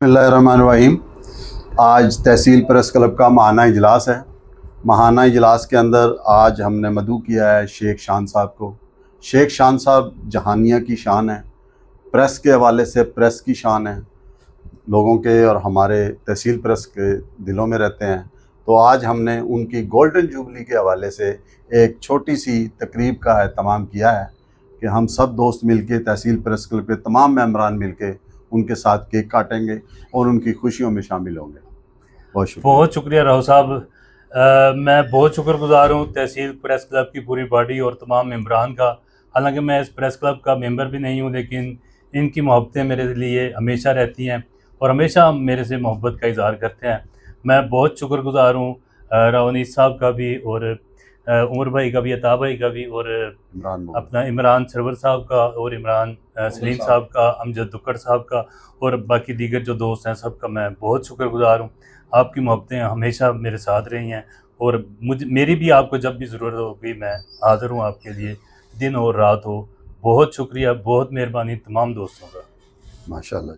बिस्मिल्लाहिर्रहमानिर्रहीम। आज तहसील press club का माहाना इजलास है। माहाना इजलास के अंदर आज हमने मदऊ किया है शेख शान साहब को। शेख शान साहब जहानिया की शान है, प्रेस के हवाले से प्रेस की शान है, लोगों के और हमारे तहसील प्रेस के दिलों में रहते हैं। तो आज हमने उनकी गोल्डन जुबली के हवाले से एक छोटी सी तकरीब का एहतमाम किया है कि हम सब दोस्त मिलके तहसील प्रेस क्लब के तमाम मेंबरान मिलके उनके साथ केक काटेंगे और उनकी खुशियों में शामिल होंगे। बहुत शुक्रिया राव साहब। मैं बहुत शुक्रगुजार हूँ तहसील प्रेस क्लब की पूरी बॉडी और तमाम मेंबरान का। हालांकि मैं इस प्रेस क्लब का मेंबर भी नहीं हूँ, लेकिन इनकी मोहब्बतें मेरे लिए हमेशा रहती हैं और हमेशा मेरे से मोहब्बत का इजहार करते हैं। मैं बहुत शुक्रगुजार हूँ रवनीस साहब का भी और उमर भाई का भी, अता भाई का भी, और अपना इमरान सरवर साहब का और इमरान सलीम साहब का, अमजद दुक्कड़ साहब का और बाकी दीगर जो दोस्त हैं सब का मैं बहुत शुक्रगुजार हूँ। आपकी मोहब्बतें हमेशा मेरे साथ रही हैं और मेरी भी आपको जब भी ज़रूरत होगी मैं हाज़िर हूँ आपके लिए, दिन और रात हो। बहुत शुक्रिया, बहुत मेहरबानी तमाम दोस्तों का। माशाल्लाह।